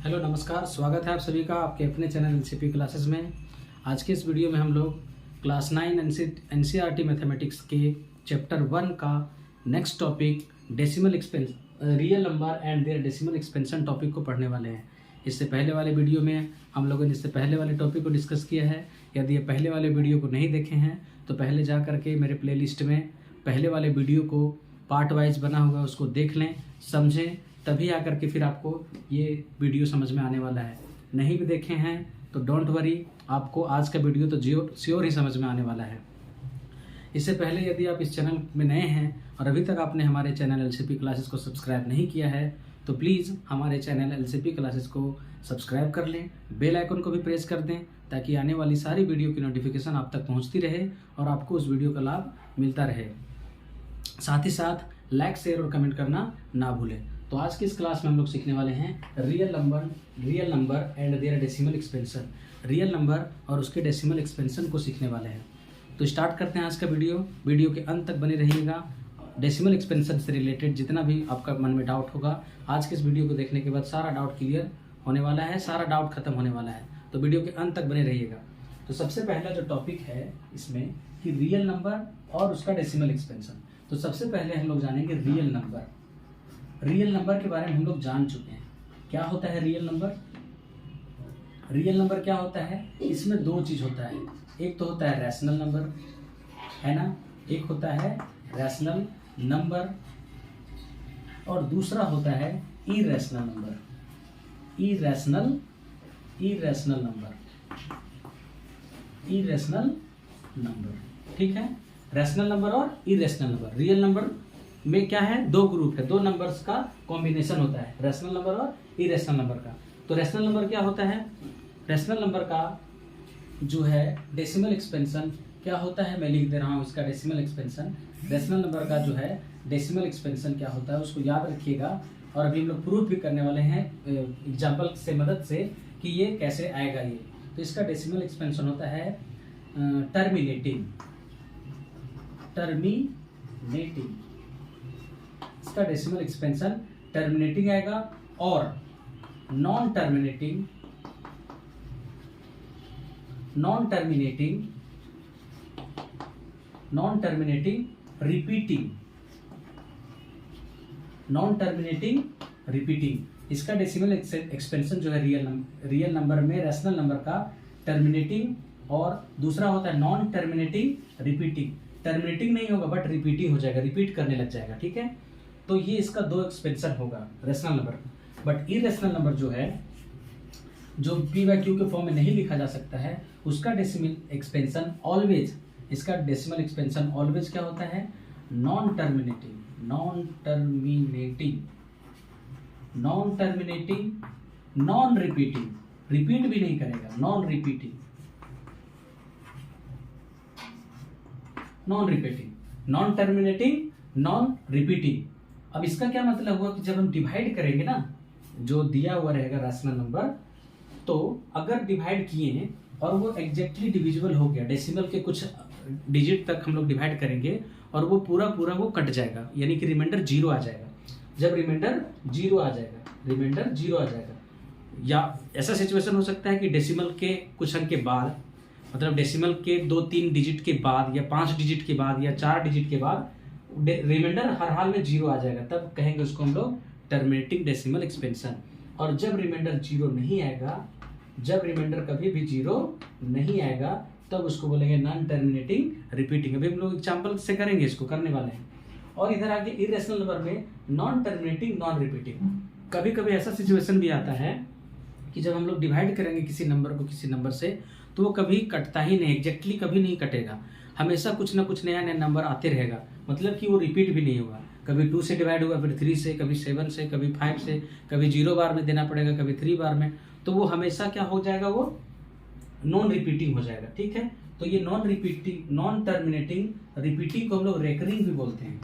Hello नमस्कार, स्वागत है आप सभी का आपके अपने चैनल एनसीपी क्लासेस में। आज के इस वीडियो में हम लोग क्लास 9 एनसीईआरटी मैथमेटिक्स के चैप्टर 1 का next topic decimal expansion real number and their decimal expansion topic को पढ़ने वाले हैं। इससे पहले वाले वीडियो में हम लोगों ने इससे पहले वाले टॉपिक को डिस्कस किया है। यदि ये पहले वाले वीडियो को नहीं देखे हैं तो पहले जा करके मेरे प्लेलिस्ट में पहले वाले वीडियो को पार्ट वाइज बना हुआ उसको देख लें, समझें, तभी आकर के फिर आपको ये वीडियो समझ में आने वाला है। नहीं भी देखे हैं तो डोंट वरी, आपको आज का वीडियो तो श्योर ही समझ में आने वाला है। इससे पहले यदि आप इस चैनल में नए हैं और अभी तक आपने हमारे चैनल एलसीपी क्लासेस को सब्सक्राइब नहीं किया है तो प्लीज़ हमारे चैनल एलसीपी क्लासेस को सब्सक्राइब कर लें, बेल आइकन को भी प्रेस कर दें ताकि आने वाली सारी वीडियो की नोटिफिकेशन आप तक पहुँचती रहे और आपको उस वीडियो का लाभ मिलता रहे। साथ ही साथ लाइक, शेयर और कमेंट करना ना भूलें। तो आज की इस क्लास में हम लोग सीखने वाले हैं real number and their decimal expansion. Real number और उसके डेसिमल एक्सपेंशन को सीखने वाले हैं। तो स्टार्ट करते हैं आज का वीडियो के अंत तक बने रहिएगा। डेसिमल एक्सपेंशन से रिलेटेड जितना भी आपका मन में डाउट होगा, आज के इस वीडियो को देखने के बाद सारा डाउट क्लियर होने वाला है, सारा डाउट खत्म होने वाला है। तो वीडियो के अंत तक बने रहिएगा। तो सबसे पहला जो टॉपिक है इसमें कि रियल नंबर और उसका डेसिमल एक्सपेंशन। तो सबसे पहले हम लोग जानेंगे रियल नंबर। रियल नंबर के बारे में हम लोग जान चुके हैं। क्या होता है रियल नंबर? रियल नंबर क्या होता है? इसमें दो चीज होता है। एक तो होता है रैशनल नंबर, है ना, एक होता है रैशनल नंबर और दूसरा होता है इरेशनल नंबर। इरेशनल नंबर, ठीक है। रैशनल नंबर और इरेशनल नंबर। रियल नंबर में क्या है? दो ग्रुप है, दो नंबर्स का कॉम्बिनेशन होता है, रैशनल नंबर और इरेशनल नंबर का। तो रैशनल नंबर क्या होता है? रैशनल नंबर का जो है डेसिमल एक्सपेंशन क्या होता है, मैं लिख दे रहा हूँ इसका डेसिमल एक्सपेंशन। रैशनल नंबर का जो है डेसिमल एक्सपेंशन क्या होता है उसको याद रखिएगा। और अभी हम लोग प्रूफ भी करने वाले हैं एग्जाम्पल से मदद से कि ये कैसे आएगा ये। तो इसका डेसिमल एक्सपेंशन होता है टर्मिनेटिंग। इसका डेसिमल एक्सपेंशन टर्मिनेटिंग आएगा और नॉन टर्मिनेटिंग रिपीटिंग। इसका डेसिमल एक्सपेंशन जो है रियल नंबर में रैशनल नंबर का टर्मिनेटिंग और दूसरा होता है नॉन टर्मिनेटिंग रिपीटिंग। टर्मिनेटिंग नहीं होगा बट रिपीटिंग हो जाएगा, रिपीट करने लग जाएगा, ठीक है। तो ये इसका दो एक्सपेंशन होगा rational number. But irrational number जो है, जो पी बाई क्यू के फॉर्म में नहीं लिखा जा सकता है, उसका डेसिमल एक्सपेंशन ऑलवेज, इसका डेसिमल एक्सपेंशन ऑलवेज क्या होता है? Non terminating, non repeating, repeat भी नहीं करेगा, non repeating, non terminating, non repeating. अब इसका क्या मतलब हुआ कि जब हम डिवाइड करेंगे ना, जो दिया हुआ रहेगा रैशनल नंबर, तो अगर डिवाइड किए और वो एग्जैक्टली डिविजिबल हो गया, डेसिमल के कुछ डिजिट तक हम लोग डिवाइड करेंगे और वो पूरा वो कट जाएगा, यानी कि रिमाइंडर जीरो आ जाएगा। जब रिमाइंडर जीरो आ जाएगा, या ऐसा सिचुएशन हो सकता है कि डेसिमल के कुछ अंक के बाद, मतलब डेसिमल के 2-3 डिजिट के बाद या 5 डिजिट के बाद या 4 डिजिट के बाद रिमाइंडर हर हाल में जीरो आ जाएगा, तब कहेंगे उसको हम लोग टर्मिनेटिंग डेसिमल एक्सपेंशन। और जब रिमाइंडर जीरो नहीं आएगा, जब रिमाइंडर कभी भी जीरो नहीं आएगा, तब उसको बोलेंगे नॉन टर्मिनेटिंग रिपीटिंग। अभी हम लोग एग्जाम्पल से करेंगे, इसको करने वाले हैं। और इधर आगे इरेशनल नंबर में नॉन टर्मिनेटिंग, नॉन रिपीटिंग। कभी कभी ऐसा सिचुएशन भी आता है कि जब हम लोग डिवाइड करेंगे किसी नंबर को किसी नंबर से, तो वो कभी कटता ही नहीं, एग्जैक्टली कभी नहीं कटेगा, हमेशा कुछ ना कुछ नया नंबर आते रहेगा, मतलब कि वो रिपीट भी नहीं होगा। कभी 2 से डिवाइड होगा, फिर 3 से, कभी 7 से, कभी 5 से, कभी 0 बार में देना पड़ेगा, कभी 3 बार में। तो वो हमेशा क्या हो जाएगा? वो नॉन रिपीटिंग हो जाएगा, ठीक है। तो ये नॉन टर्मिनेटिंग रिपीटिंग को हम लोग रेकरिंग भी बोलते हैं।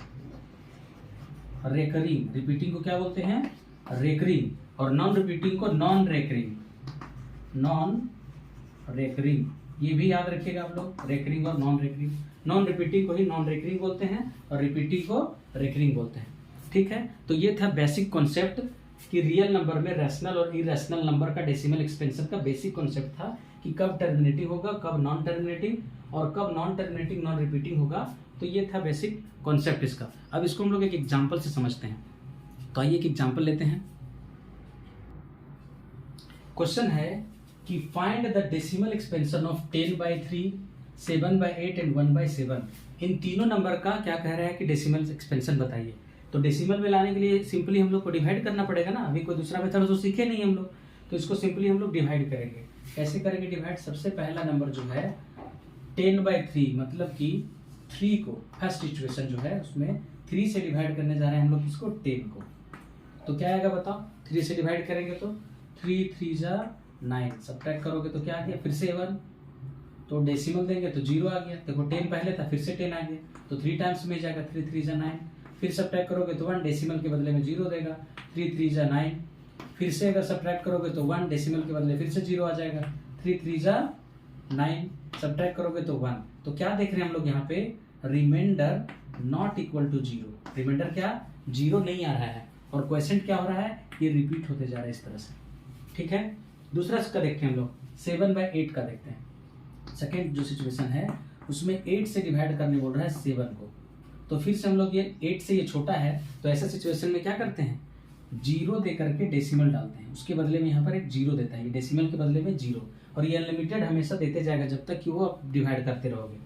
रिपीटिंग को क्या बोलते हैं? रेकरिंग। और नॉन रिपीटिंग को नॉन रेकरिंग। ये भी याद रखिएगा आप लोग, रेकरिंग और नॉन रेकरिंग। नॉन रिपीटिंग को ही नॉन रेकरिंग बोलते हैं और रिपीटिंग को रेकरिंग बोलते हैं, ठीक है। तो ये था बेसिक कॉन्सेप्ट कि रियल नंबर में रैशनल और इरेशनल नंबर का डेसिमल एक्सपेंशन का बेसिक कॉन्सेप्ट था कि कब टर्मिनेटिंग होगा, कब नॉन टर्मिनेटिंग और कब नॉन टर्मिनेटिंग नॉन रिपीटिंग होगा। तो ये था बेसिक कॉन्सेप्ट इसका। अब इसको हम लोग एक एग्जांपल से समझते हैं। तो आइए एक एग्जांपल लेते हैं। क्वेश्चन है कि find the decimal expansion of 10/3, 7/8 and 1/7। इन तीनों नंबर का क्या कह रहा है कि डेसिमल एक्सपेंशन बताइए। तो डेसिमल में लाने के लिए सिंपली हम लोग को डिवाइड करना पड़ेगा ना। अभी कोई दूसरा मेथड तो सीखे नहीं हम लोग, तो इसको सिंपली हम लोग डिवाइड करेंगे। कैसे करेंगे डिवाइड? सबसे पहला नंबर जो है 10/3, मतलब कि 3 को फर्स्ट इक्वेशन जो है उसमें 3 से डिवाइड करने जा रहे हैं हम लोग इसको 10 को। तो क्या आएगा बताओ? 3 से डिवाइड करेंगे तो 3 3 जा 9, सब्ट्रैक्ट करोगे तो क्या आ गया? फिर से 1, तो डेसिमल देंगे तो 0 आ गया। देखो 10 पहले था, फिर से 10 आ गया, तो 3 टाइम्स में जाएगा, 3 3 जा 9। फिर सब्ट्रैक्ट करोगे तो 1 डेसिमल के बदले में 0 देगा, 3 3 जा 9। फिर से अगर सब्ट्रैक्ट करोगे तो 1 डेसिमल के बदले फिर से 0 आ जाएगा, 3 3 जा 9। सब्ट्रैक्ट करोगे तो 1। तो क्या देख रहे हैं हम लोग यहाँ पे? Remainder not equal to 0। Remainder क्या? 0 नहीं आ रहा है। और क्वेश्चन क्या हो रहा है? ये रिपीट होते जा रहा है इस तरह से। ठीक है, दूसरा इसका देखते हैं हम लोग, 7/8 का देखते हैं। सेकेंड जो सिचुएशन है उसमें 8 से डिवाइड करने बोल रहा है 7 को। तो फिर से हम लोग ये 8 से ये छोटा है, तो ऐसा सिचुएशन में क्या करते हैं? 0 दे करके डेसिमल डालते हैं, उसके बदले में यहाँ पर एक 0 देता है, ये डेसिमल के बदले में 0। और ये अनलिमिटेड हमेशा देते जाएगा जब तक कि वो आप डिवाइड करते रहोगे।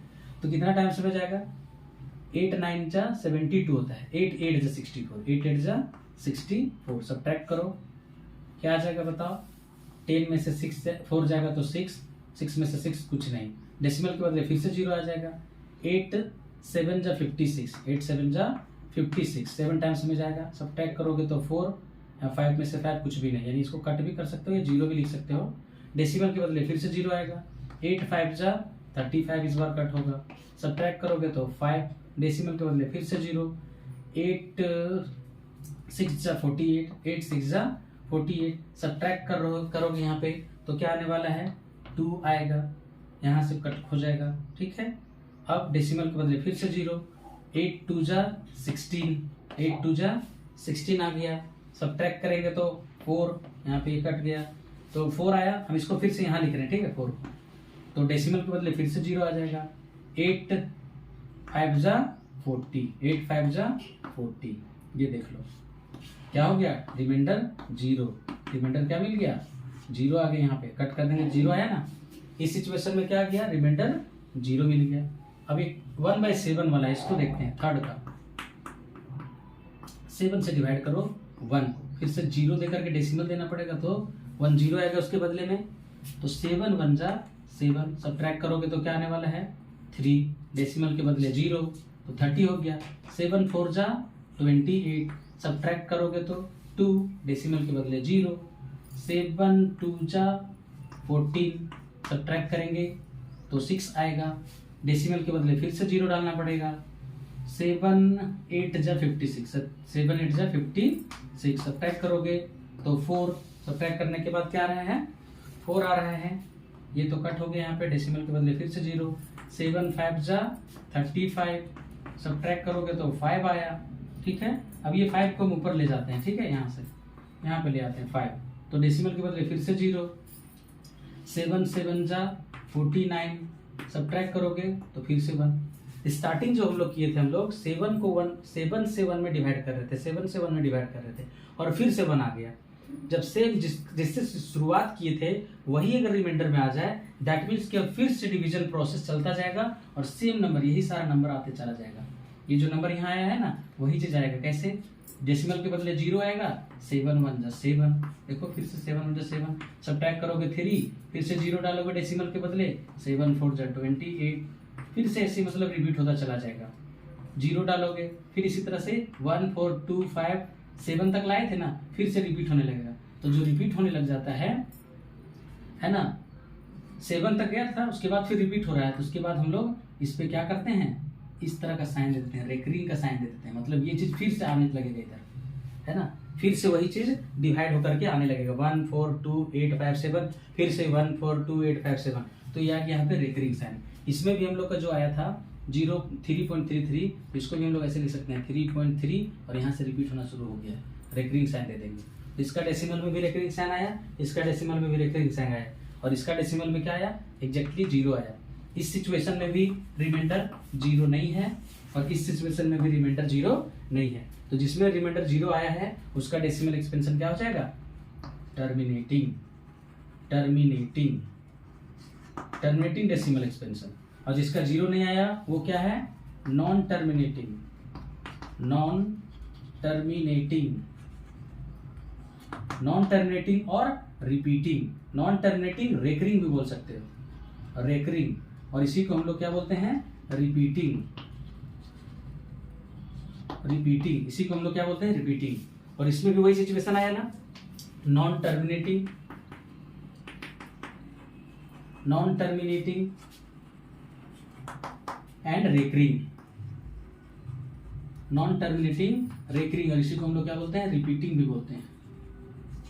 तो कितना टाइम समझ जाएगा? 8 9 जा 72 होता है, 8 8 जा 64, 8 8 जा 64। सब्ट्रैक्ट करो, क्या आ जाएगा बताओ? 10 में से 4 जाएगा तो 6 में से 6 कुछ नहीं, डेसिमल के बदले फिर से 0 आ जाएगा। 8 7 जा 56, 8 7 जा 56, 7 टाइम्स में जाएगा। सब्ट्रैक्ट करोगे तो 4, 5 में से 5 कुछ भी नहीं, यानी इसको कट भी कर सकते हो या 0 भी लिख सकते हो। डेसिमल के बदले फिर से 0 आएगा। 8 5 जा 35, इस बार कट होगा। सब्ट्रैक्ट करोगे तो 5, डेसिमल के बदले फिर से 0। 8 6 जा 48, 8 6 जा 48। सब्ट्रैक्ट करोगे यहाँ पे तो क्या आने वाला है? 2 आएगा, यहाँ से कट हो जाएगा। ठीक है, अब डेसिमल के बदले फिर से 0। 8 2 जा 16, 8 2 जा 16 आ गया। सब्ट्रैक्ट करेंगे तो 4, यहाँ पे ये कट गया तो 4 आया। हम इसको फिर से यहाँ लिख रहे हैं, ठीक है, 4। तो डेसिमल के बदले फिर से 0 आ जाएगा। 8 5 जा 40, 8 5 जा 40। ये देख लो क्या हो गया? रिमाइंडर 0। रिमाइंडर क्या मिल गया? 0 आ गया। यहाँ पे कट कर देंगे, 0 आया ना। इस सिचुएशन में क्या गया? रिमाइंडर 0 मिल गया। अब एक 1/7 वाला है, इसको देखते हैं, थर्ड का। 7 से डिवाइड करो 1 को, फिर से 0 देकर के डेसिमल देना पड़ेगा, तो 1 0 आएगा उसके बदले में। तो 7 1 जा 7, सब्ट्रैक्ट करोगे तो क्या आने वाला है? 3, डेसिमल के बदले 0, तो 30 हो गया। 7 4 जा 28, सब्ट्रैक्ट करोगे तो 2, डेसिमल के बदले 0। 7 2 जा 14, सब्ट्रैक्ट करेंगे तो 6 आएगा, डेसिमल के बदले फिर से 0 डालना पड़ेगा। 7 8 जा 56, 7 8 जा 56, सब्ट्रैक्ट करोगे तो 4, सब्ट्रैक्ट करने के बाद क्या आ रहा है? 4 आ रहा है। ये तो कट हो गया यहाँ पे, डेसिमल के बदले फिर से 0। 7 5 जा 35, सब्ट्रैक्ट करोगे तो 5 आया। ठीक है, अब ये 5 को हम ऊपर ले जाते हैं, ठीक है, यहाँ से यहाँ पे ले आते हैं 5, तो डेसिमल के बदले फिर से 0। 7 7 जा 49, सब्ट्रैक्ट करोगे तो फिर से 1। स्टार्टिंग जो हम लोग किए थे, हम लोग 7 से 1 में डिवाइड कर रहे थे, 7 से 1 में डिवाइड कर रहे थे, और फिर से 1 आ गया। जब सेम जिससे शुरुआत किए थे वही अगर रिमाइंडर में आ जाए, दैट मीन्स कि अब फिर से डिवीजन प्रोसेस चलता जाएगा और सेम नंबर, यही सारा नंबर आते चला जाएगा। ये जो नंबर यहाँ आया है ना, वही चीज आएगा। कैसे? डेसिमल के बदले 0 आएगा, 7 1 जा 7, देखो फिर से 7 1 जा 7, सब्ट्रैक्ट करोगे 3, फिर से 0 डालोगे डेसिमल के बदले, 7 4 जा 28, फिर से ऐसे मतलब रिपीट होता चला जाएगा। 0 डालोगे, फिर इसी तरह से 1 4 2 5 7 तक लाए थे ना, फिर से रिपीट होने लगेगा। तो जो रिपीट होने लग जाता है ना, 7 तक गया था, उसके बाद फिर रिपीट हो रहा है, तो उसके बाद हम लोग इस पे क्या करते हैं? इस तरह का साइन दे देते हैं, रेकरिंग का साइन दे देते हैं। मतलब ये चीज फिर से आने लगेगा इधर, है ना, फिर से वही चीज डिवाइड होकर के आने लगेगा। 1 4 2 8 5 7, फिर से 1 4 2 8 5 7, तो ये आ गया यहाँ पे रेकरिंग साइन। इसमें भी हम लोग का जो आया था 3.33, इसको भी हम लोग ऐसे लिख सकते हैं 3.3, और यहाँ से रिपीट होना शुरू हो गया, रेकरिंग साइन दे देंगे। इसका डेसिमल में भी रेकरिंग साइन आया, इसका डेसिमल में भी रेकरिंग साइन आया, और इसका डेसिमल में क्या आया, एग्जैक्टली 0 आया। इस सिचुएशन में भी रिमाइंडर 0 नहीं है, और इस सिचुएशन में भी रिमाइंडर 0 नहीं है। तो जिसमें रिमाइंडर 0 आया है उसका डेसिमल एक्सपेंशन क्या हो जाएगा, टर्मिनेटिंग डेसिमल एक्सपेंशन। और जिसका 0 नहीं आया वो क्या है, नॉन टर्मिनेटिंग और रिपीटिंग। नॉन टर्मिनेटिंग रेकरिंग भी बोल सकते हो, रेकरिंग, और इसी को हम लोग क्या बोलते हैं, रिपीटिंग। इसी को हम लोग क्या बोलते हैं, रिपीटिंग। और इसमें भी वही सिचुएशन आया ना, non terminating and recurring, non terminating recurring, और इसी को हम लोग क्या बोलते हैं, रिपीटिंग भी बोलते हैं।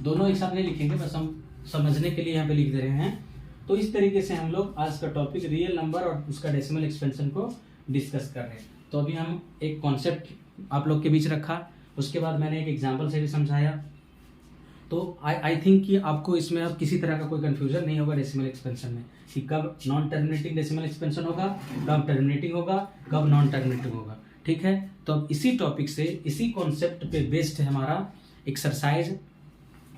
दोनों एक साथ नहीं लिखेंगे, बस हम समझने के लिए यहाँ पे लिख दे रहे हैं। तो इस तरीके से हम लोग आज का टॉपिक रियल नंबर और उसका डेसिमल एक्सपेंशन को डिस्कस कर रहे हैं। तो अभी हम एक कॉन्सेप्ट आप लोग के बीच रखा, उसके बाद मैंने एक एग्जांपल से भी समझाया। तो आई थिंक कि आपको इसमें अब किसी तरह का कोई कंफ्यूजन नहीं होगा डेसिमल एक्सपेंशन में, कि कब नॉन टर्मिनेटिंग डेसिमल एक्सपेंशन होगा, कब टर्मिनेटिंग होगा, कब नॉन टर्मिनेटिंग होगा। ठीक है, तो अब इसी टॉपिक से, इसी कॉन्सेप्ट पे बेस्ड है हमारा एक्सरसाइज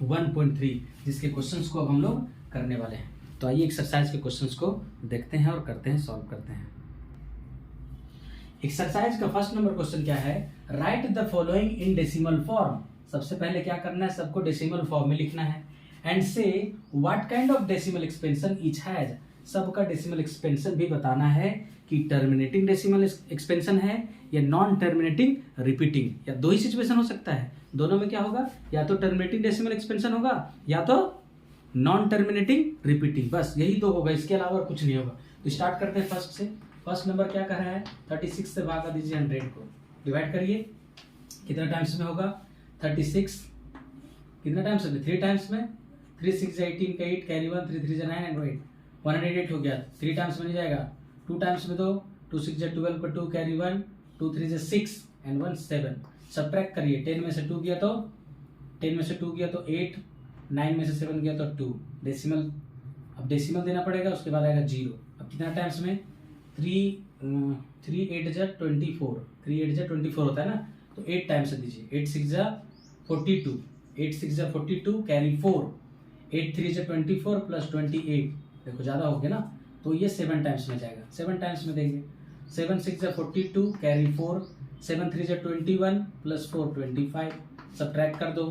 1.3, जिसके क्वेश्चंस को अब हम लोग करने वाले हैं। तो आइए एक्सरसाइज के क्वेश्चंस को देखते हैं और करते हैं, सॉल्व करते हैं। एक्सरसाइज का फर्स्ट नंबर क्वेश्चन क्या है, right the following in decimal form. सबसे पहले क्या करना है, सबको डेसिमल फॉर्म में लिखना है। एंड से what kind of decimal expansion each has, सबका डेसिमल एक्सपेंशन भी बताना है कि टर्मिनेटिंग डेसिमल एक्सपेंशन है या नॉन टर्मिनेटिंग रिपीटिंग, या दो ही सिचुएशन हो सकता है। दोनों में क्या होगा, या तो टर्मिनेटिंग डेसिमल एक्सपेंशन होगा या तो नॉन टर्मिनेटिंग रिपीटिंग, बस यही दो होगा, इसके अलावा कुछ नहीं होगा। तो स्टार्ट करते हैं फर्स्ट से। फर्स्ट नंबर क्या कर रहा है, 36 से भागा दीजिए 100 को, डिवाइड करिए, कितना टाइम्स में होगा, 36 कितना टाइम्स में, 3 टाइम्स में, 3 6 18 का 8 कैरी 1, 3 3 9 एंड 8 108 हो गया। 3 टाइम्स में नहीं जाएगा, 2 टाइम्स में दो, 2 6 12 पर 2 कैरी 1, 2 3 6 एंड 1 7। सब्ट्रैक्ट करिए, 10 में से 2 गया तो 8, 9 में से 7 गया तो 2। डेसिमल, अब डेसिमल देना पड़ेगा, उसके बाद आएगा 0। अब कितना टाइम्स में, 3 8 जा 24, 3 8 जा 24 होता है ना, तो 8 टाइम्स से दीजिए, 8 6 जा 42, 8 6 जा 42 कैरी 4, 8 3 जा 24 प्लस 28, देखो ज़्यादा हो गया ना, तो ये 7 टाइम्स में जाएगा, 7 टाइम्स में देंगे, 7 6 जा 42 कैरी 4, 7 3 जा 21 प्लस 4 25। सब्ट्रैक्ट कर दो,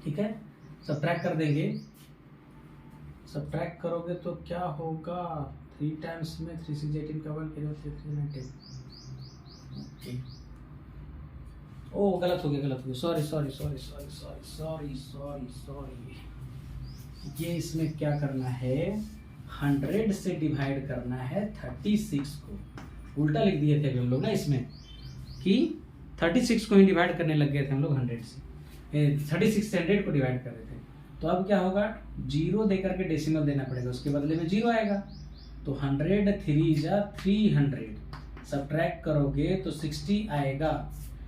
ठीक है, सब्ट्रैक्ट कर देंगे। सब्ट्रैक्ट करोगे तो क्या होगा, 3 टाइम्स में 3 6 18 का 1 कैरी 3 3 9 10। ओके, ओ गलत हो गया, सॉरी। ये इसमें क्या करना है, 100 से डिवाइड करना है 36 को। उल्टा लिख दिए थे अभी हम लोग ना इसमें, कि 36 को ही डिवाइड करने लग गए थे हम लोग 100 से, 36 से 100 को डिवाइड कर रहे थे। तो अब क्या होगा, 0 दे करके डेसिमल देना पड़ेगा, उसके बदले में 0 आएगा। तो 100 3 जा 300, सब्ट्रैक्ट करोगे तो 60 आएगा,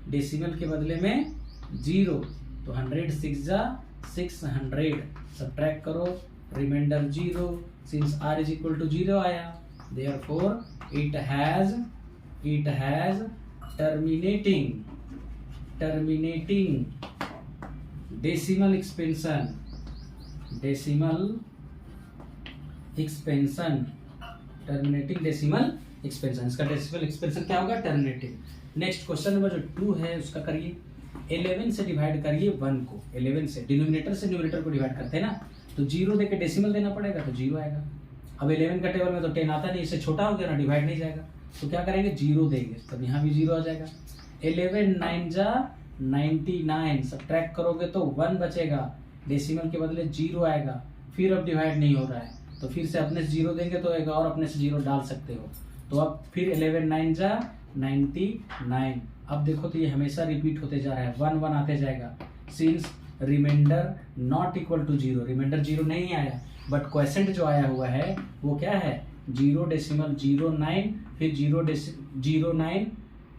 डेसिमल के बदले में 0, तो 100 6 जा 600, सब्ट्रैक्ट करो, remainder 0, since r is equal to 0 आया, therefore it has terminating decimal expansion, terminating decimal expansion. इसका डेसिमल एक्सपेंशन क्या होगा, टर्मिनेटिंग। नेक्स्ट क्वेश्चन नंबर जो 2 है उसका करिए, 11 से डिवाइड करिए 1 को, 11 से डिनोमिनेटर से न्यूमरेटर को डिवाइड करते हैं ना, तो 0 देके डेसिमल देना पड़ेगा, तो 0 आएगा। अब 11 का टेबल में तो 10 आता नहीं, इससे छोटा हो गया ना, डिवाइड नहीं जाएगा, तो क्या करेंगे, 0 देंगे, तब यहाँ भी 0 आ जाएगा। 11 9 जा 99, सब्ट्रैक्ट करोगे तो 1 बचेगा, डेसिमल के बदले 0 आएगा। फिर अब डिवाइड नहीं हो रहा है, तो फिर से अपने से 0 देंगे तो एक और अपने से 0 डाल सकते हो। तो अब फिर 11 9 जा 99। अब देखो तो ये हमेशा रिपीट होते जा रहा है, 1 1 आते जाएगा, since remainder not equal to 0, remainder 0 नहीं आया, बट क्वेश्चन जो आया हुआ है वो क्या है, 0.09, फिर 0.09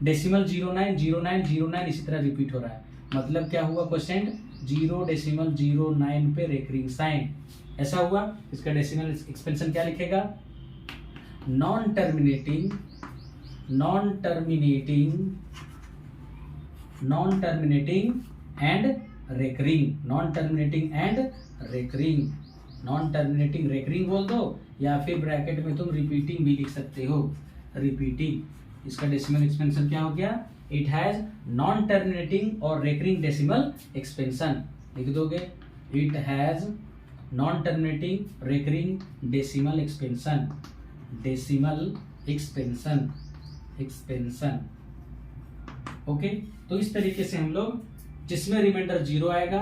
डेसिमल 09 09 09, इसी तरह रिपीट हो रहा है। मतलब क्या हुआ, क्वेश्चन 0.09 पे रेकरिंग साइन, ऐसा हुआ। इसका डेसिमल एक्सपेंशन क्या लिखेगा? Non terminating and recurring, non terminating recurring बोल दो, या फिर ब्रैकेट में तुम रिपीटिंग भी लिख सकते हो, रिपीटिंग। इसका डेसिमल एक्सपेंशन क्या हो गया? इट हैज नॉन टर्मिनेटिंग और रेकरिंग डेसिमल एक्सपेंशन, लिख दोगे। It has non terminating recurring decimal expansion, okay. तो इस तरीके से हम लोग, जिसमें रिमाइंडर 0 आएगा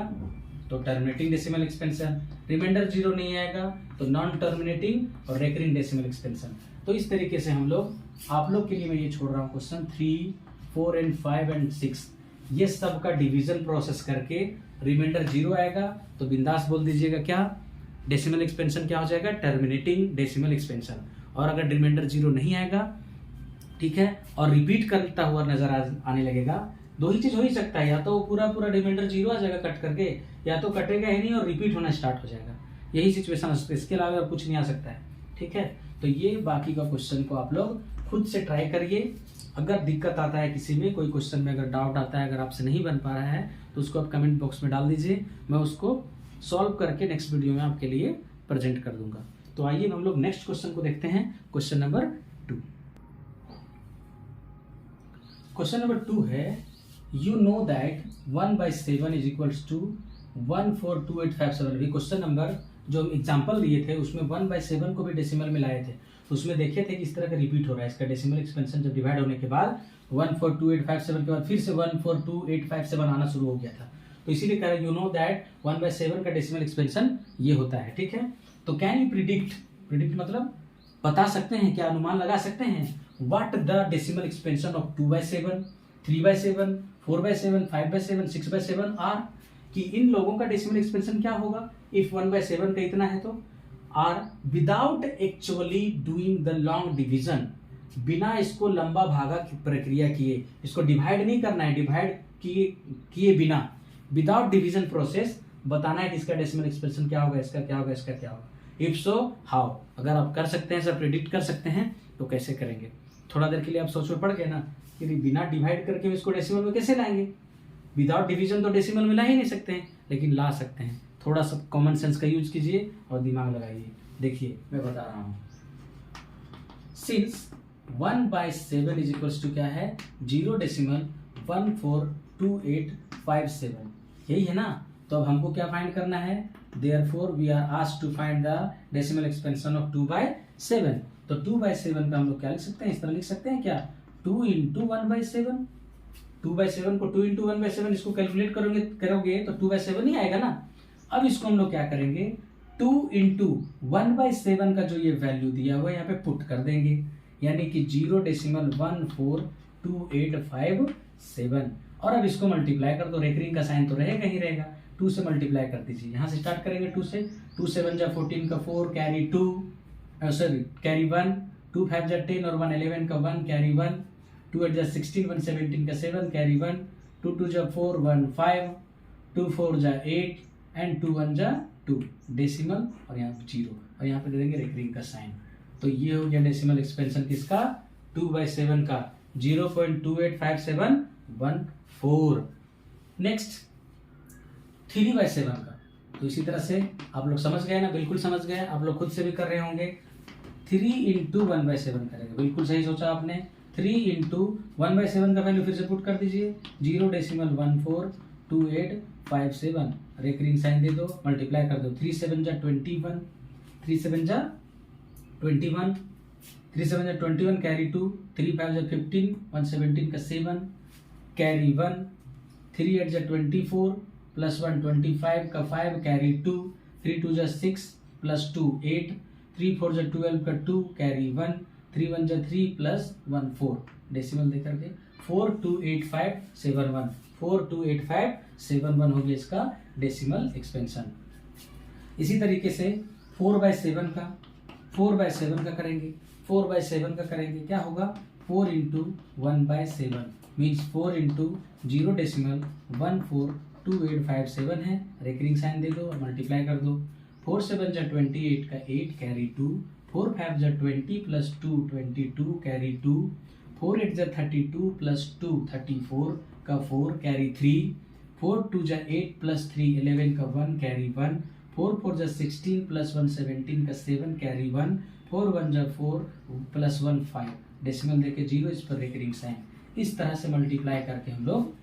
तो टर्मिनेटिंग डेसिमल एक्सपेंशन, रिमाइंडर 0 नहीं आएगा तो नॉन टर्मिनेटिंग और रेकरिंग डेसिमल एक्सपेंशन। तो इस तरीके से हम लोग, आप लोग के लिए मैं ये छोड़ रहा हूँ क्वेश्चन 3, 4 एंड 5 एंड 6, ये सब का डिवीजन प्रोसेस करके रिमाइंडर 0 आएगा तो बिंदास बोल दीजिएगा क्या? डेसिमल एक्सपेंशन क्या हो जाएगा? Terminating decimal expansion. और अगर रिमाइंडर 0 नहीं आएगा, ठीक है, और रिपीट करता हुआ नजर आने लगेगा, दो ही चीज हो ही सकता है, या तो पूरा रिमाइंडर 0 आ जाएगा कट करके, या तो कटेगा ही नहीं और रिपीट होना स्टार्ट हो जाएगा। यही सिचुएशन हो सकता है, इसके अलावा कुछ नहीं आ सकता है, ठीक है। तो ये बाकी का क्वेश्चन को आप लोग खुद से ट्राई करिए। अगर दिक्कत आता है किसी में, कोई क्वेश्चन में अगर डाउट आता है, अगर आपसे नहीं बन पा रहा है, तो उसको आप कमेंट बॉक्स में डाल दीजिए, मैं उसको सॉल्व करके नेक्स्ट वीडियो में आपके लिए प्रेजेंट कर दूंगा। तो आइए हम लोग नेक्स्ट क्वेश्चन को देखते हैं, क्वेश्चन नंबर 2। क्वेश्चन नंबर 2 है, you know that 1/7 is equals to 14285 अभी क्वेश्चन नंबर जो एग्जाम्पल दिए थे उसमें 1/7 को भी डेसिमल में लाए थे, उसमें देखे थे कि इस तरह का रिपीट हो रहा है। इसका डेसिमल एक्सपेंशन जब डिवाइड होने के बाद 14285 के बाद फिर से 14285 आना शुरू हो गया था, तो इसीलिए कह रहे यू नो दैट 1/7 का डेसिमल एक्सपेंशन ये होता है, ठीक है। तो कैन यू प्रिडिक्ट मतलब बता सकते हैं क्या, अनुमान लगा सकते हैं, what the decimal expansion of 2/7, 3/7, 4/7, 5/7, 6/7 are, कि इन लोगों का डेसिमल एक्सपेंशन क्या होगा इफ 1/7 का इतना है तो। Or without actually doing the long division, बिना इसको लंबा भागा की प्रक्रिया किए, इसको डिवाइड नहीं करना है, डिवाइड किए बिना, विदाउट डिवीजन प्रोसेस बताना है कि इसका डेसिमल एक्सपेंशन क्या होगा, इसका क्या होगा, इसका क्या होगा। इफ सो हाउ, अगर आप कर सकते हैं, सब प्रिडिक्ट कर सकते हैं तो कैसे करेंगे। थोड़ा देर के लिए आप सोच में पड़ गए ना कि बिना डिवाइड करके इसको डेसिमल में कैसे लाएंगे, विदाउट डिवीजन तो डेसिमल में ला ही नहीं सकते हैं, लेकिन ला सकते हैं। थोड़ा सा कॉमन सेंस का यूज कीजिए और दिमाग लगाइए। देखिए मैं बता रहा हूं, सिंस 1/7 इज इक्वल्स टू क्या है, 0.142857, यही है ना। तो अब हमको क्या फाइंड करना है, therefore we are asked to find the decimal expansion of 2/7। तो 2/7 का हम लोग क्या लिख सकते हैं, इस तरह लिख सकते हैं क्या, 2 × 1/7, 2/7 को 2 × 1/7 इसको कैलकुलेट करोगे तो 2/7 ही आएगा ना। अब इसको हम लोग क्या करेंगे, 2 × 1/7 का जो ये वैल्यू दिया हुआ है यहाँ पे पुट कर देंगे, यानी कि 0.14285 और अब इसको मल्टीप्लाई कर दो, रेकरिंग का साइन तो रहेगा ही रहेगा, 2 से मल्टीप्लाई कर दीजिए। यहाँ से स्टार्ट करेंगे 2 से, 2 7 जा 14 का 4 कैरी 2, सॉरी कैरी 1, 2 5 जा 10 और 1 11 का 1 कैरी 1, 2 8 जा 16, 1 17 का 7 कैरी 1, 2 2 जा 4 1 5, 2 4 जा 8 एंड 2 1 जा 2 डेसिमल और यहाँ पे 0 और यहाँ पे दे देंगे रेकरिंग का साइन। तो ये हो गया डेसिमल एक्सपेंशन किसका, 2/7 का, 0.285714। नेक्स्ट 3/7 का, तो इसी तरह से आप लोग समझ गए ना, बिल्कुल समझ गए, आप लोग खुद से भी कर रहे होंगे। 3 × 1/7 करेंगे, बिल्कुल सही सोचा आपने। 3 × 1/7 का वैल्यू फिर से पुट कर दीजिए, 0.142857, रेकरिंग साइन दे दो, मल्टीप्लाई कर दो, 3 7 जा 21, 3 7 जा 21, 3 7 जा 21 कैरी 2, 3 5 जा 15, 1 17 का 7 कैरी 1, 3 8 जा 24 प्लस 1 25 का 5 कैरी 2, 3 2 जा 6 प्लस 2 8, 3 4 जा 12 का 2 कैरी 1, 3 1 जा 3 प्लस 1 4, डेसिमल दे करके 428571, 428571 हो गया इसका डेसिमल एक्सपेंशन। इसी तरीके से 4/7 का करेंगे, 4/7 का करेंगे, क्या होगा, 4 × 1/7 मीन्स 4 × 0.14428571 2 8 5 7 है, रेकरिंग साइन दे दो और मल्टीप्लाई कर दो। 4 7 जा 28 का 8 कैरी 2, 4 5 जा 20 प्लस 2 22 कैरी 2, 4 8 जा 32 प्लस 2 34 का 4 कैरी 3, 4 2 जा 8 प्लस 3 11 का 1 कैरी 1, 4 4 जा 16 प्लस 1 17 का 7 कैरी 1, 4 1 जा 4 प्लस 1 5, डेसिमल देके 0, इस पर रेकरिंग साइन। इस तरह से मल्टीप्लाई करके हम लोग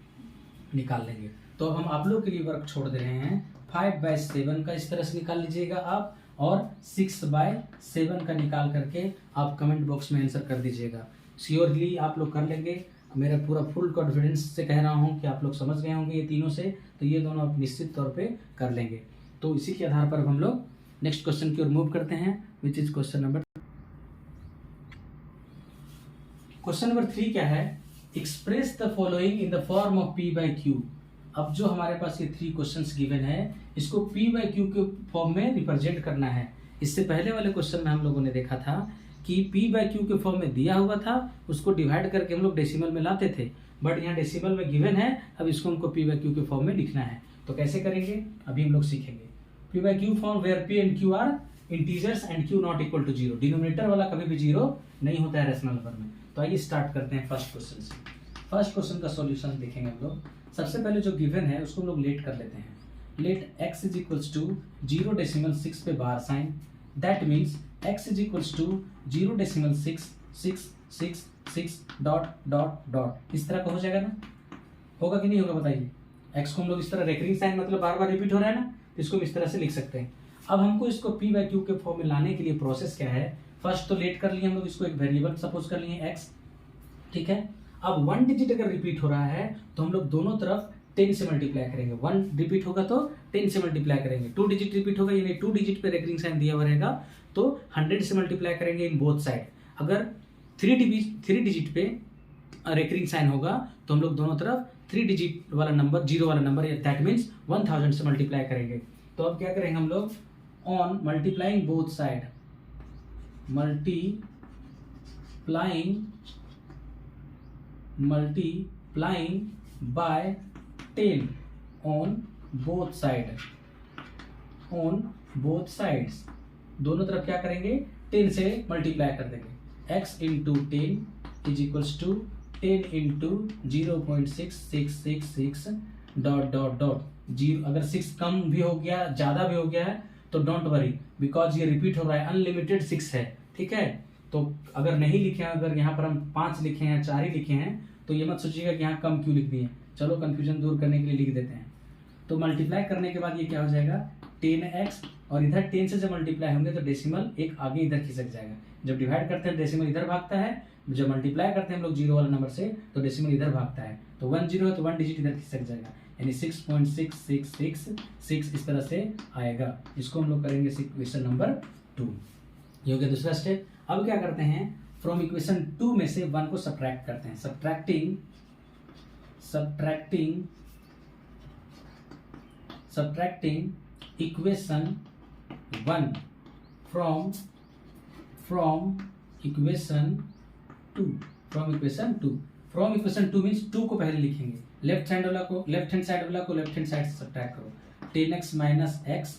निकाल लेंगे। तो अब हम आप लोग के लिए वर्क छोड़ दे रहे हैं। 5/7 का इस तरह से निकाल लीजिएगा आप, और 6/7 का निकाल करके आप कमेंट बॉक्स में आंसर कर दीजिएगा। श्योरली आप लोग कर लेंगे, मेरा पूरा फुल कॉन्फिडेंस से कह रहा हूँ कि आप लोग समझ गए होंगे ये तीनों से, तो ये दोनों आप निश्चित तौर पे कर लेंगे। तो इसी के आधार पर हम लोग नेक्स्ट क्वेश्चन की ओर मूव करते हैं, विच इज क्वेश्चन नंबर 3 क्या है? Express the following in the form of P/Q। अब जो हमारे पास ये 3 क्वेश्चंस गिवन है, इसको P/Q के फॉर्म में रिप्रेजेंट करना है। इससे पहले वाले क्वेश्चन में हम लोगों ने देखा था कि P/Q के फॉर्म में दिया हुआ था, उसको डिवाइड करके हम लोग डेसिमल में लाते थे, बट यहाँ डेसिमल में गिवन है, अब इसको हमको P/Q के फॉर्म में लिखना है। तो कैसे करेंगे अभी हम लोग सीखेंगे। P/Q form where P and Q are integers and Q not equal to 0। Denominator वाला कभी भी 0 नहीं होता है रेशनल नंबर में। तो आइए स्टार्ट करते हैं फर्स्ट क्वेश्चन से। फर्स्ट क्वेश्चन का सॉल्यूशन देखेंगे हम लोग। सबसे पहले जो गिवन है उसको हम लोग लेट कर लेते हैं। Let x is equals to 0.6 पे bar sign, that means x is equals to 0.66666 dot dot dot. इस तरह का हो जाएगा ना? होगा कि नहीं होगा बताइए? x को हम लोग इस तरह रेकरिंग साइन मतलब बार बार रिपीट हो रहा है ना, तो इसको हम इस तरह से लिख सकते हैं। अब हमको इसको P/Q के फॉर्म में लाने के लिए प्रोसेस क्या है? फर्स्ट तो लेट कर लिए हम लोग, इसको एक वेरिएबल सपोज कर लिए x, ठीक है। अब 1 डिजिट अगर रिपीट हो रहा है तो हम लोग दोनों तरफ 10 से मल्टीप्लाई करेंगे। 1 रिपीट होगा तो 10 से मल्टीप्लाई करेंगे। 2 डिजिट रिपीट होगा यानी 2 डिजिट पे रेकरिंग साइन दिया हुआ रहेगा तो 100 से मल्टीप्लाई करेंगे इन बोथ साइड। अगर 3 डिजिट पे रेकरिंग साइन होगा तो हम लोग दोनों तरफ 3 डिजिट वाला नंबर, 0 वाला नंबर, दैट मीन्स 1000 से मल्टीप्लाई करेंगे। तो अब क्या करेंगे हम लोग? On multiplying both side, multiplying by 10 on both sides, दोनों तरफ क्या करेंगे? 10 से मल्टीप्लाई कर देंगे। x into 10 is equals to 10 into 0.6666 dot dot dot 0। अगर 6 कम भी हो गया, ज्यादा भी हो गया है तो डोंट वरी, बिकॉज ये रिपीट हो रहा है, अनलिमिटेड 6 है, ठीक है। तो अगर नहीं लिखे हैं, अगर यहाँ पर हम 5 लिखे हैं, 4 ही लिखे हैं, तो ये मत सोचिएगा कि यहाँ कम क्यों लिख दिए। चलो कंफ्यूजन दूर करने के लिए लिख देते हैं। तो मल्टीप्लाई करने के बाद ये क्या हो जाएगा? 10x, और इधर 10 से जब मल्टीप्लाई होंगे तो डेसिमल एक आगे इधर खिसक जाएगा। जब डिवाइड करते हैं डेसिमल इधर भागता है, जब मल्टीप्लाई करते हैं हम लोग 0 वाला नंबर से तो डेसिमल इधर भागता है। तो 1 0 है तो 1 डिजिट इधर खिसक जाएगा, यानी 6.6666 इस तरह से आएगा। इसको हम लोग करेंगे इक्वेशन नंबर 2। ये हो गया दूसरा स्टेप। अब क्या करते हैं? फ्रॉम इक्वेशन 2 में से 1 को सब्ट्रैक्ट करते हैं। Subtracting equation 1 from equation 2। From equation 2 means 2 को पहले लिखेंगे, लेफ्ट हैंड साइड वाला को लेफ्ट हैंड साइड से सब्ट्रैक्ट करो। 10x माइनस x,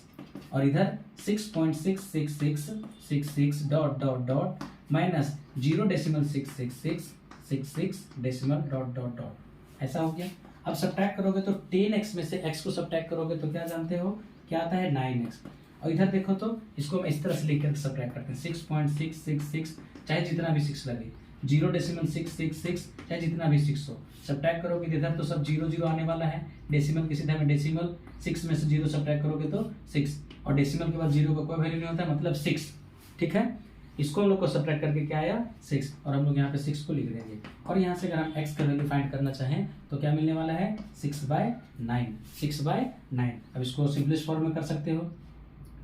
और इधर 6.66666 dot dot dot minus 0.66666 decimal dot dot dot. ऐसा हो गया। अब सब्ट्रैक्ट करोगे तो 10x में से x को सब्ट्रैक्ट करोगे तो क्या जानते हो क्या आता है? 9x। और इधर देखो तो इसको हम इस तरह से लिखकर सब्ट्रैक्ट करते हैं। 6.666 चाहे जितना भी 6 लगे, 0.666 चाहे जितना भी 6 हो, सब्ट्रैक्ट करोगे तो इधर तो सब 0 0 आने वाला है। डेसिमल की सीधा में डेसिमल, 6 में से 0 सब्ट्रैक्ट करोगे तो 6, और डेसिमल के बाद 0 का कोई वैल्यू नहीं होता, मतलब 6, ठीक है। इसको हम लोग को सब्ट्रैक्ट करके क्या आया? 6, और हम लोग यहाँ पे 6 को लिख देंगे। और यहाँ से अगर हम x का वैल्यू फाइंड करना चाहें तो क्या मिलने वाला है? 6/9। 6/9। अब इसको सिंपलेस्ट फॉर्म में कर सकते हो,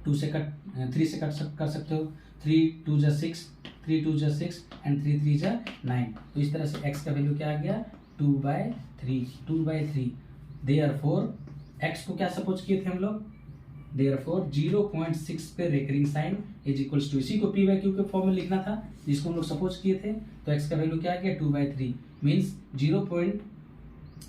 3 से कर सकते हो। 3 2 जा 6, 3 2 जा 6 एंड 3 3 जा 9। तो इस तरह से x का वैल्यू क्या आ गया? 2/3। देयरफॉर x को क्या सपोज किए थे हम लोग? देयरफॉर 0.6 पे recurring sign is equals to, इसी को P/Q के फॉर्म में लिखना था जिसको हम लोग सपोज किए थे। तो x का वैल्यू क्या आ गया? 2/3 मीन्स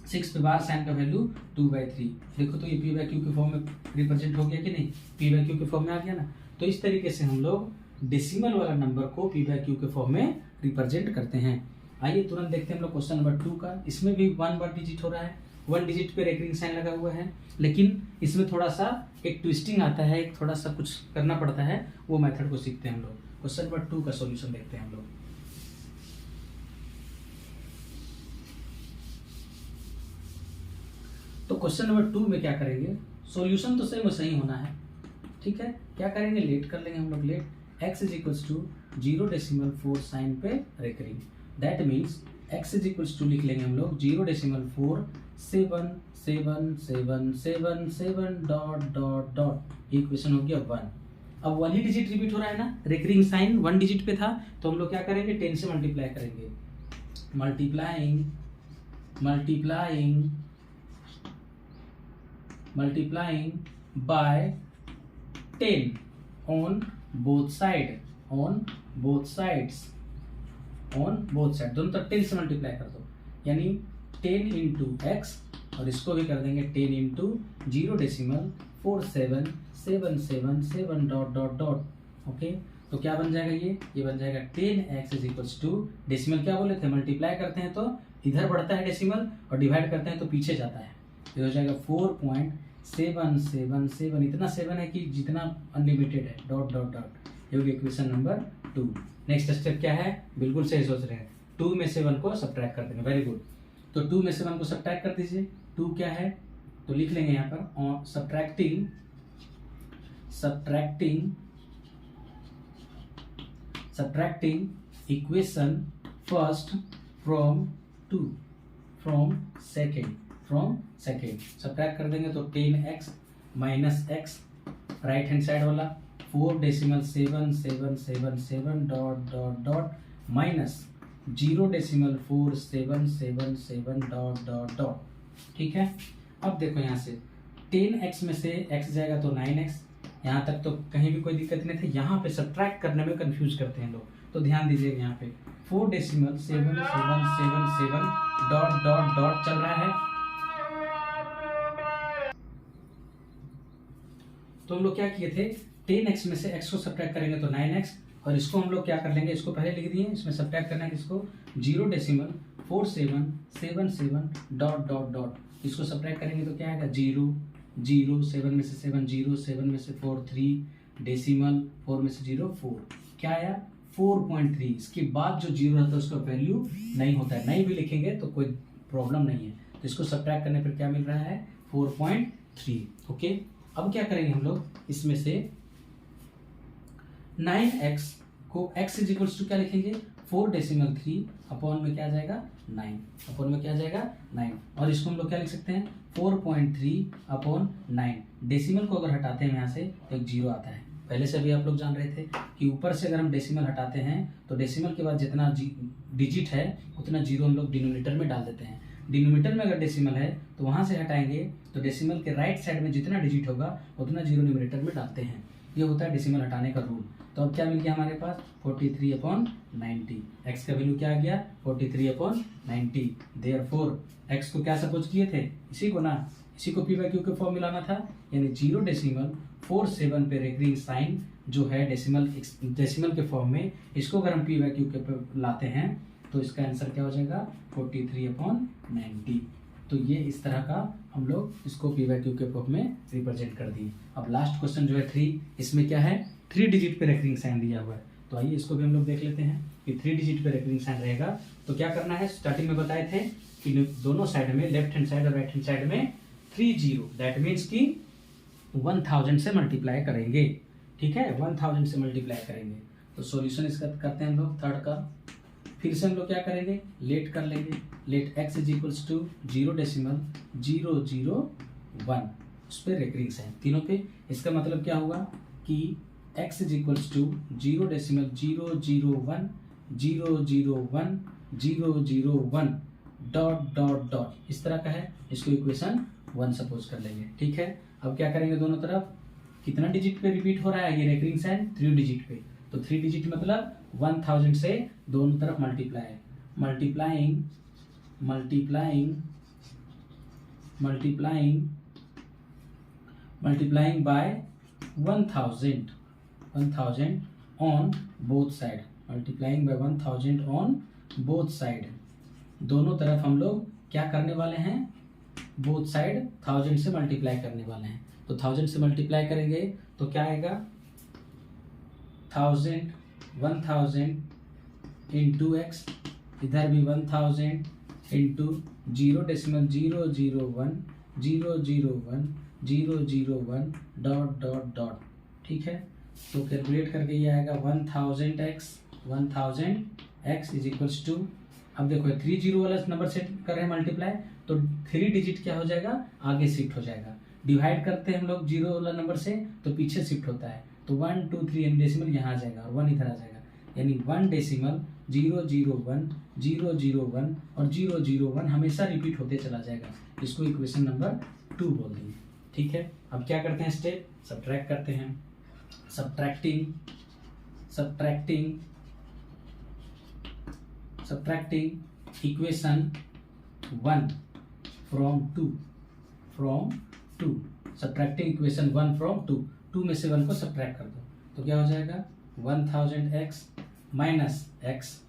6 पे बार साइन का वैल्यू 2/3। देखो तो ये पी बाई क्यू के फॉर्म में रिप्रेजेंट हो गया कि नहीं, पी बाई क्यू के फॉर्म में आ गया ना। तो इस तरीके से हम लोग डेसिमल वाला नंबर को पी बाई क्यू के फॉर्म में रिप्रेजेंट करते हैं। आइए तुरंत देखते हैं हम लोग क्वेश्चन नंबर 2 का। इसमें भी 1 डिजिट हो रहा है, 1 डिजिट पे रेकरिंग साइन लगा हुआ है, लेकिन इसमें थोड़ा सा एक ट्विस्टिंग आता है, एक थोड़ा सा कुछ करना पड़ता है, वो मेथड को सीखते हैं हम लोग। क्वेश्चन नंबर 2 का सॉल्यूशन देखते हैं हम लोग। तो क्वेश्चन नंबर 2 में क्या करेंगे, सॉल्यूशन तो सेम सही होना है, ठीक है। क्या करेंगे, लेट कर लेंगे हम लोग। Let x is equals to 0.4 sign पे recurring, that means x is equals to लिख लेंगे हम लोग 0.4 7 7 7 7 7 डॉट डॉट डॉट। इक्वेशन हो गया 1। अब 1 ही डिजिट रिपीट हो रहा है ना, रेकरिंग साइन 1 डिजिट पे था, तो हम लोग क्या करेंगे, 10 से मल्टीप्लाई करेंगे। Multiplying multiplying multiplying by 10 on both side, on both sides, on both side, दोनों तरफ 10 से मल्टीप्लाई कर दो, यानी 10 इंटू एक्स, और इसको भी कर देंगे 10 into 0.4777 dot dot dot. Okay, तो क्या बन जाएगा, ये बन जाएगा 10x is equals to, decimal क्या बोले थे, मल्टीप्लाई करते हैं तो इधर बढ़ता है डेसिमल, और डिवाइड करते हैं तो पीछे जाता है। ये हो जाएगा 4.777, इतना 7 है कि जितना अनलिमिटेड है, डॉट डॉट डॉट। ये हो गया इक्वेशन नंबर 2। नेक्स्ट स्टेप क्या है, बिल्कुल सही सोच रहे हैं, 2 में से 1 को सब्ट्रैक्ट कर देंगे। Very good. तो 2 में से 1 को सब्ट्रैक्ट कर दीजिए। 2 क्या है, तो लिख लेंगे यहाँ पर subtracting equation first from second subtract कर देंगे तो 10x minus x, right hand side वाला 4.777 dot dot dot minus 0.4777 dot dot dot. ठीक है, अब देखो यहाँ से 10x में से x जाएगा तो 9x, यहाँ तक तो कहीं भी कोई दिक्कत नहीं थी। यहाँ पे सब्ट्रैक्ट करने में कंफ्यूज करते हैं लोग, तो ध्यान दीजिएगा यहाँ पे 4.7777 डॉट डॉट डॉट चल रहा है। तो हम लोग क्या किए थे, 10x में से x को सब्ट्रैक्ट करेंगे तो 9x, और इसको हम लोग क्या कर लेंगे, इसको पहले लिख दिए, इसमें सब्ट्रैक्ट करना है इसको 0.4777 डॉट डॉट डॉट। इसको सब्ट्रैक्ट करेंगे तो क्या आएगा 0 0, 7 में से 7 0, 7 में से 4 3, डेसिमल 4 में से 0 4, क्या आया 4.3। इसके बाद जो 0 रहता है उसका वैल्यू नहीं होता है, नहीं भी लिखेंगे तो कोई प्रॉब्लम नहीं है। तो इसको सब्ट्रैक्ट करने पर क्या मिल रहा है 4.3। ओके, अब क्या करेंगे हम लोग, इसमें से 9x को x इज इक्वल्स टू क्या लिखेंगे 4.3 अपॉन में क्या जाएगा 9, अपॉन में क्या जाएगा 9, और इसको हम लोग क्या लिख सकते हैं 4.3 अपॉन 9। डेसिमल को अगर हटाते हैं यहाँ से तो एक 0 आता है। पहले से भी आप लोग जान रहे थे कि ऊपर से अगर हम डेसिमल हटाते हैं तो डेसिमल के बाद जितना डिजिट है उतना 0 हम लोग डिनोमिनेटर में डाल देते हैं। डिनोमिनेटर में अगर डेसिमल है तो वहां से हटाएंगे तो डेसिमल के राइट साइड में जितना डिजिट होगा उतना 0 न्यूमरेटर में डालते हैं। ये होता है डेसिमल हटाने का रूल। तो अब क्या मिल गया हमारे पास 43/90। एक्स का वैल्यू क्या आ गया 43/90। देयरफॉर एक्स को क्या सपोज किए थे, इसी को ना, इसी को पी बाई क्यू के फॉर्म मिलाना था, यानी 0.47 पे रेकरिंग साइन जो है डेसिमल के फॉर्म में, इसको अगर हम पी बाई क्यू के लाते हैं तो इसका आंसर क्या हो जाएगा 43/90। तो ये इस तरह का हम लोग इसको पी बाई क्यू के फॉर्म में रिप्रेजेंट कर दिए। अब लास्ट क्वेश्चन जो है 3, इसमें क्या है 3 डिजिट पे रेकरिंग साइन दिया हुआ है। तो आइए इसको भी हम लोग देख लेते हैं कि 3 डिजिट पे रेकरिंग साइन रहेगा तो क्या करना है। स्टार्टिंग में बताए थे कि दोनों साइड में, लेफ्ट हैंड साइड और राइट हैंड साइड में 30, दैट मीन्स कि 1000 से मल्टीप्लाई करेंगे। ठीक है, 1000 से मल्टीप्लाई करेंगे। तो सॉल्यूशन इसका करते हैं हम लोग थर्ड का। फिर से हम लोग क्या करेंगे, लेट कर लेंगे। Let x is equals to 0.001, उस पर रेकरिंग साइन तीनों पे। इसका मतलब क्या हुआ कि x is equals to 0.001 dot dot dot, इस तरह का है। इसको इक्वेशन 1 सपोज कर लेंगे। ठीक है, अब क्या करेंगे, दोनों तरफ कितना डिजिट पे रिपीट हो रहा है ये रेकरिंग साइन 3 डिजिट पे। तो 3 डिजिट मतलब 1000 से दोनों तरफ मल्टीप्लाई है। Multiplying multiplying by 1000 on both side, multiplying by 1000 on both side। दोनों तरफ हम लोग क्या करने वाले हैं, बोथ साइड 1000 से मल्टीप्लाई करने वाले हैं। तो 1000 से मल्टीप्लाई करेंगे तो क्या आएगा, 1000 इंटू एक्स, इधर भी 1000 इंटू 0.001 डॉट डॉट डॉट। ठीक है, तो कैलकुलेट करके ये आएगा 1000 एक्स इज इक्वल्स टू, अब देखो 30 वाला नंबर से कर रहे हैं मल्टीप्लाई, तो 3 डिजिट क्या हो जाएगा, आगे शिफ्ट हो जाएगा। डिवाइड करते हैं हम लोग 0 वाला नंबर से तो पीछे शिफ्ट होता है, तो 1 2 3 यानी डेसिमल यहाँ आ जाएगा और 1 इधर आ जाएगा, यानी 1 डेसिमल 001 001 और 001 हमेशा रिपीट होते चला जाएगा। इसको इक्वेशन नंबर 2 बोल देंगे। ठीक है, अब क्या करते हैं, स्टेप सब्ट्रैक्ट करते हैं। Subtracting equation 1 from 2, subtracting equation 1 from 2 में से 1 को सब्ट्रैक्ट कर दो तो क्या हो जाएगा, 1000x minus x,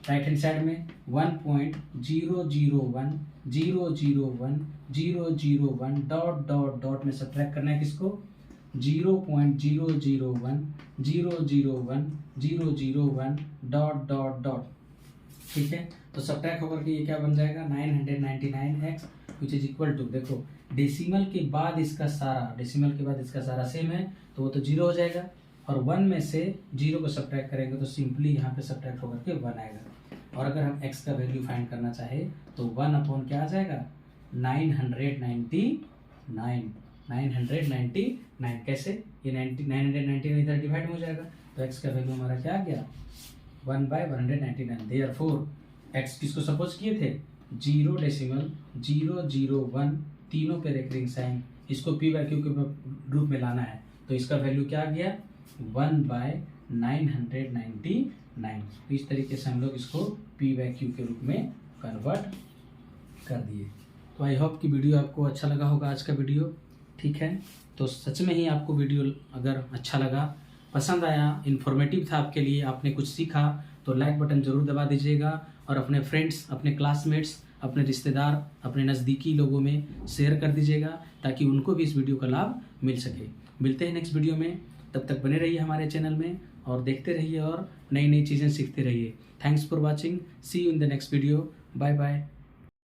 right hand side में 1.001 डॉट डॉट डॉट में सब्ट्रैक्ट करना है किसको, 0.001 डॉट डॉट डॉट। ठीक है, तो सब्ट्रैक्ट होकर के ये क्या बन जाएगा, 999x which is equal to, देखो डेसिमल के बाद इसका सारा सेम है तो वो तो 0 हो जाएगा, और 1 में से 0 को सब्ट्रैक्ट करेंगे तो सिंपली यहाँ पे सब्ट्रैक्ट होकर के 1 आएगा। और अगर हम x का वैल्यू फाइंड करना चाहे तो 1 अपॉन क्या आ जाएगा, 999। कैसे, ये 999 इधर डिवाइड हो जाएगा तो x का वैल्यू हमारा क्या आ गया, 1/199। देयरफॉर x किसको सपोज किए थे, 0.001, तीनों पे रेकरिंग साइन, इसको p/q के रूप में लाना है तो इसका वैल्यू क्या आ गया, 1/999। इस तरीके से हम लोग इसको p/q के रूप में कन्वर्ट कर दिए। तो आई होप कि वीडियो आपको अच्छा लगा होगा आज का वीडियो। ठीक है, तो सच में ही आपको वीडियो अगर अच्छा लगा, पसंद आया, इन्फॉर्मेटिव था आपके लिए, आपने कुछ सीखा तो लाइक बटन जरूर दबा दीजिएगा और अपने फ्रेंड्स, अपने क्लासमेट्स, अपने रिश्तेदार, अपने नज़दीकी लोगों में शेयर कर दीजिएगा ताकि उनको भी इस वीडियो का लाभ मिल सके। मिलते हैं नेक्स्ट वीडियो में, तब तक बने रहिए हमारे चैनल में और देखते रहिए और नई नई चीज़ें सीखते रहिए। Thanks for watching, see you in the next video, bye bye.